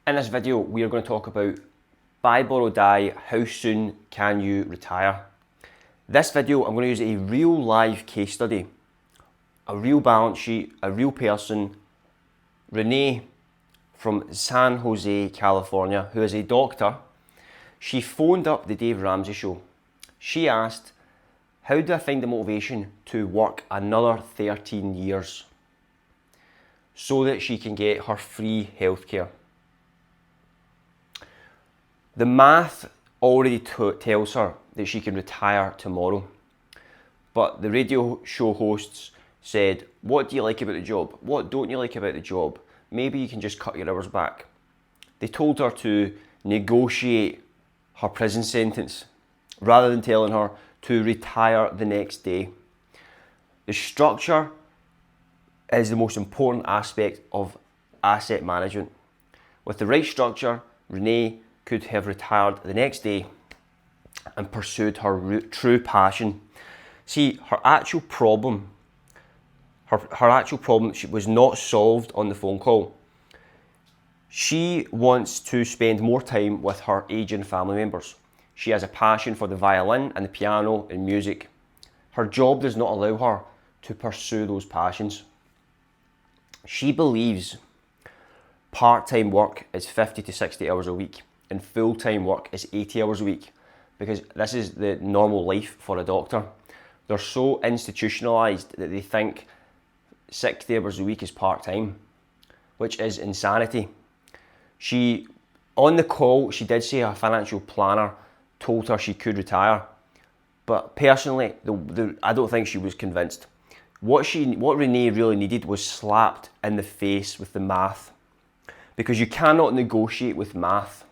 In this video, we are going to talk about buy, borrow, die, how soon can you retire? This video, I'm going to use a real live case study, a real balance sheet, a real person, Renee from San Jose, California, who is a doctor. She phoned up the Dave Ramsey show. She asked, how do I find the motivation to work another 13 years so that she can get her free healthcare? The math already tells her that she can retire tomorrow. But the radio show hosts said, what do you like about the job? What don't you like about the job? Maybe you can just cut your hours back. They told her to negotiate her prison sentence rather than telling her to retire the next day. The structure is the most important aspect of asset management. With the right structure, Renee could have retired the next day and pursued her true passion. See, her actual problem was not solved on the phone call. She wants to spend more time with her aging family members. She has a passion for the violin and the piano and music. Her job does not allow her to pursue those passions. She believes part-time work is 50 to 60 hours a week and full-time work is 80 hours a week, because this is the normal life for a doctor. They're so institutionalized that they think 60 hours a week is part-time, which is insanity. On the call, she did say her financial planner told her she could retire, but personally, I don't think she was convinced. What Renee really needed was slapped in the face with the math, because you cannot negotiate with math.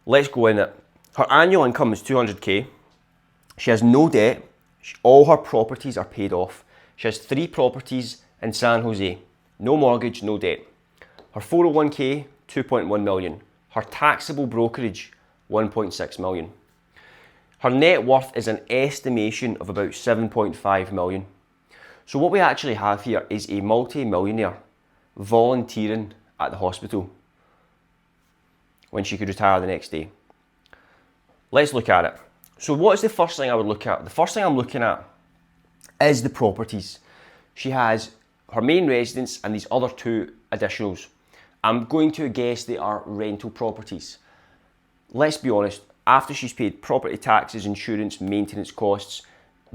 Let's go in it. Her annual income is 200k. She has no debt. All her properties are paid off. She has 3 properties in San Jose. No mortgage, no debt. Her 401k, 2.1 million. Her taxable brokerage, 1.6 million. Her net worth is an estimation of about 7.5 million. So what we actually have here is a multi-millionaire volunteering at the hospital when she could retire the next day. Let's look at it. So what is the first thing I would look at? The first thing I'm looking at is the properties. She has her main residence and these other 2 additionals. I'm going to guess they are rental properties. Let's be honest, after she's paid property taxes, insurance, maintenance costs,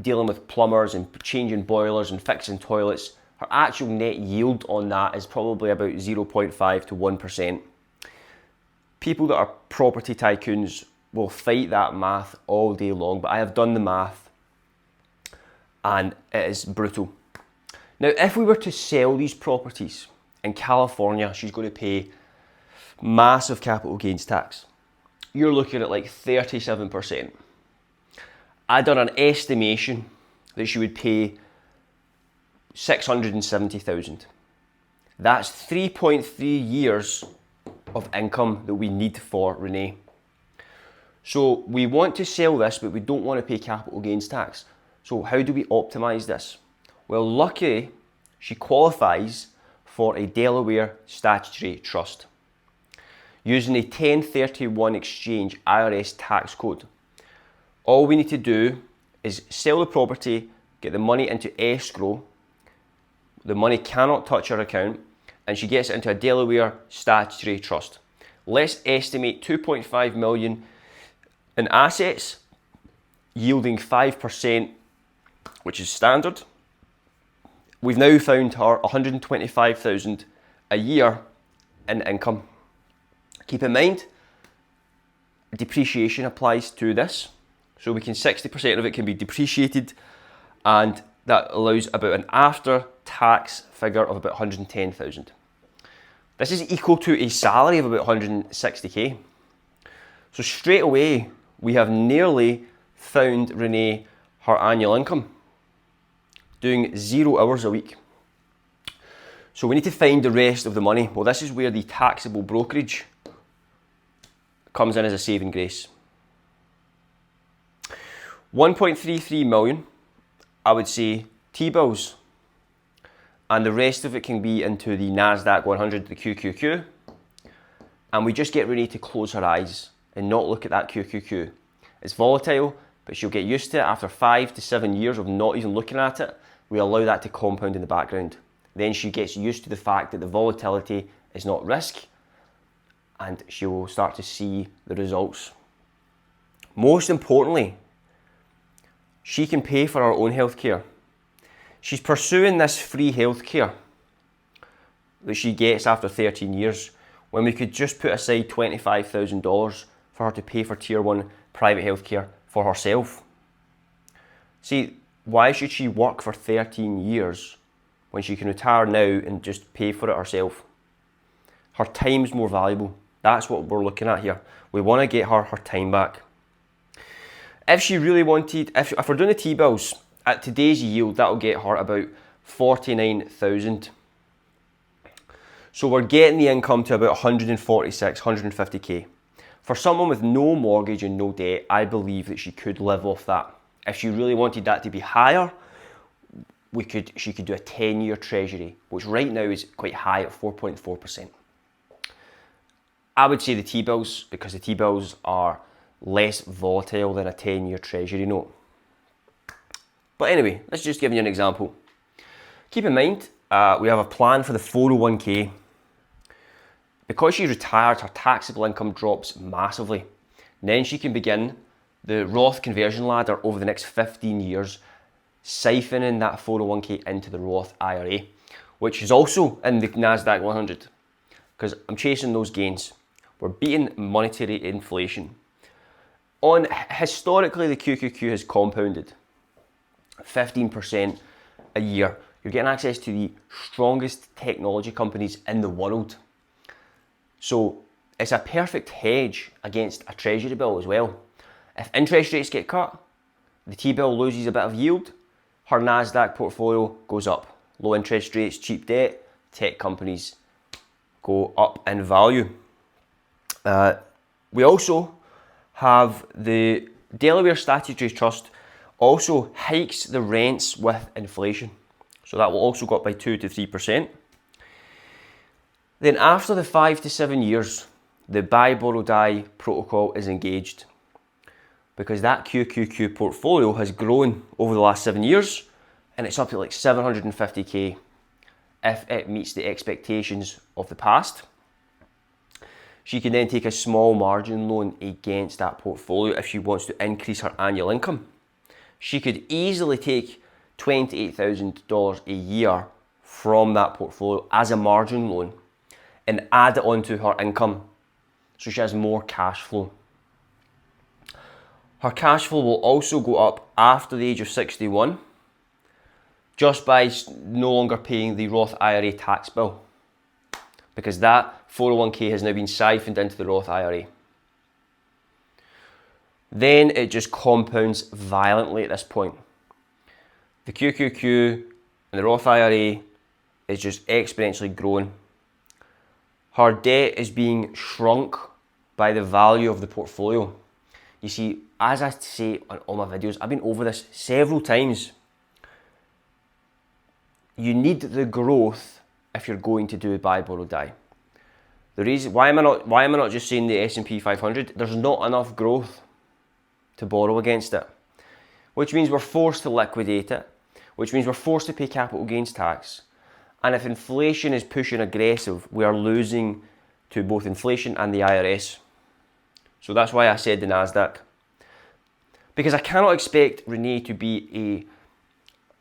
dealing with plumbers and changing boilers and fixing toilets, her actual net yield on that is probably about 0.5 to 1%. People that are property tycoons will fight that math all day long, but I have done the math and it is brutal. Now, if we were to sell these properties in California, she's going to pay massive capital gains tax. You're looking at like 37%. I done an estimation that she would pay $670,000. That's 3.3 years of income that we need for Renee. So we want to sell this, but we don't want to pay capital gains tax. So how do we optimize this? Well, luckily, she qualifies for a Delaware Statutory trust using a 1031 exchange IRS tax code. All we need to do is sell the property, get the money into escrow. The money cannot touch her account, and she gets it into a Delaware Statutory trust. Let's estimate 2.5 million in assets, yielding 5%, which is standard. We've now found her $125,000 a year in income. Keep in mind, depreciation applies to this. So 60% of it can be depreciated, and that allows about an after-tax figure of about 110,000. This is equal to a salary of about 160k. So straight away, we have nearly found Renee her annual income, doing 0 hours a week. So we need to find the rest of the money. Well, this is where the taxable brokerage comes in as a saving grace. 1.33 million, I would say T-bills, and the rest of it can be into the NASDAQ 100, the QQQ, and we just get Renee to close her eyes and not look at that QQQ. It's volatile, but she'll get used to it. After 5 to 7 years of not even looking at it, we allow that to compound in the background. Then she gets used to the fact that the volatility is not risk, and she will start to see the results. Most importantly, she can pay for her own healthcare. She's pursuing this free healthcare that she gets after 13 years, when we could just put aside $25,000 for her to pay for tier 1 private healthcare for herself. See, why should she work for 13 years when she can retire now and just pay for it herself? Her time's more valuable. That's what we're looking at here. We want to get her time back. If she really wanted, if we're doing the T-bills, at today's yield, that'll get her about 49,000. So we're getting the income to about 146, 150k. For someone with no mortgage and no debt, I believe that she could live off that. If she really wanted that to be higher, she could do a 10-year treasury, which right now is quite high at 4.4%. I would say the T-bills, because the T-bills are less volatile than a 10-year treasury note. But anyway, let's just give you an example. Keep in mind, we have a plan for the 401k. Because she's retired, her taxable income drops massively. And then she can begin the Roth conversion ladder over the next 15 years, siphoning that 401k into the Roth IRA, which is also in the NASDAQ 100, because I'm chasing those gains. We're beating monetary inflation. Historically, the QQQ has compounded 15% a year. You're getting access to the strongest technology companies in the world. So it's a perfect hedge against a treasury bill as well. If interest rates get cut, the T-bill loses a bit of yield, her NASDAQ portfolio goes up. Low interest rates, cheap debt, tech companies go up in value. We also have the Delaware Statutory Trust also hikes the rents with inflation. So that will also go up by 2 to 3%. Then after the 5 to 7 years, the buy, borrow, die protocol is engaged, because that QQQ portfolio has grown over the last 7 years, and it's up to like 750k if it meets the expectations of the past. She can then take a small margin loan against that portfolio if she wants to increase her annual income. She could easily take $28,000 a year from that portfolio as a margin loan and add it onto her income, so she has more cash flow. Her cash flow will also go up after the age of 61, just by no longer paying the Roth IRA tax bill, because that 401k has now been siphoned into the Roth IRA. Then it just compounds violently at this point. The QQQ and the Roth IRA is just exponentially growing. Her debt is being shrunk by the value of the portfolio. You see, as I say on all my videos, I've been over this several times. You need the growth if you're going to do buy, borrow, die. The reason why am I not just saying the S&P 500? There's not enough growth to borrow against it, which means we're forced to liquidate it, which means we're forced to pay capital gains tax. And if inflation is pushing aggressive, we are losing to both inflation and the IRS. So that's why I said the NASDAQ. Because I cannot expect Renee to be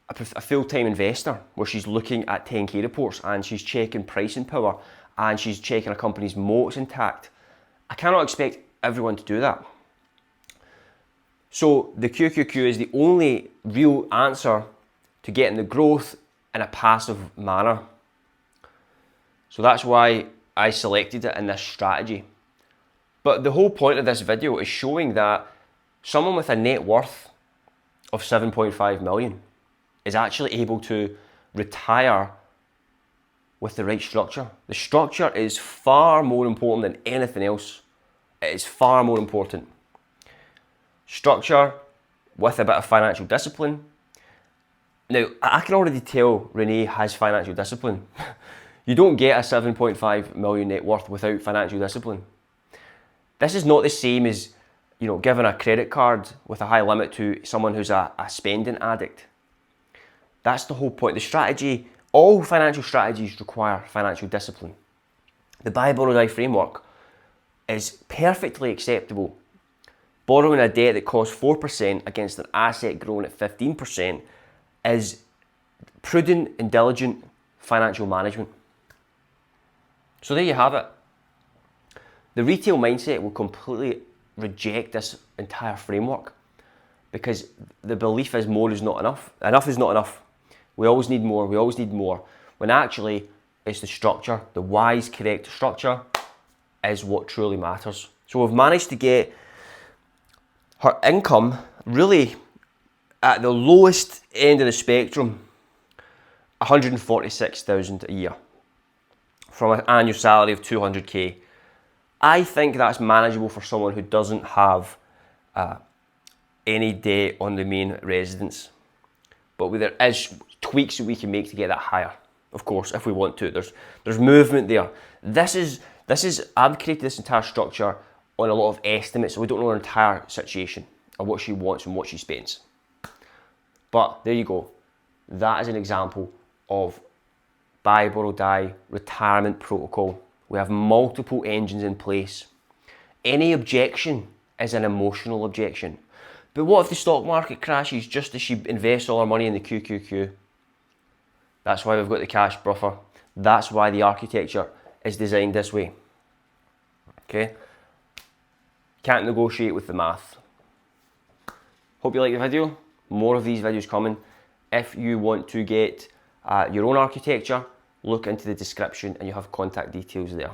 a full-time investor where she's looking at 10k reports and she's checking pricing power and she's checking a company's moats intact. I cannot expect everyone to do that. So the QQQ is the only real answer to getting the growth in a passive manner. So that's why I selected it in this strategy. But the whole point of this video is showing that someone with a net worth of 7.5 million is actually able to retire with the right structure. The structure is far more important than anything else. It is far more important. Structure with a bit of financial discipline. Now, I can already tell Renee has financial discipline. You don't get a 7.5 million net worth without financial discipline. This is not the same as, giving a credit card with a high limit to someone who's a spending addict. That's the whole point. The strategy, all financial strategies require financial discipline. The buy, borrow, die framework is perfectly acceptable. Borrowing a debt that costs 4% against an asset growing at 15% is prudent and diligent financial management. So there you have it. The retail mindset will completely reject this entire framework because the belief is more is not enough. Enough is not enough. We always need more. We always need more. When actually it's the structure, the wise, correct structure is what truly matters. So we've managed to get her income really at the lowest end of the spectrum, $146,000 a year from an annual salary of $200K. I think that's manageable for someone who doesn't have any debt on the main residence. But there is tweaks that we can make to get that higher, of course, if we want to. There's movement there. I've created this entire structure on a lot of estimates, so we don't know her entire situation and what she wants and what she spends. But there you go. That is an example of buy, borrow, die retirement protocol. We have multiple engines in place. Any objection is an emotional objection. But what if the stock market crashes just as she invests all her money in the QQQ? That's why we've got the cash buffer. That's why the architecture is designed this way. Okay? Can't negotiate with the math. Hope you like the video. More of these videos coming. If you want to get your own architecture, look into the description and you have contact details there.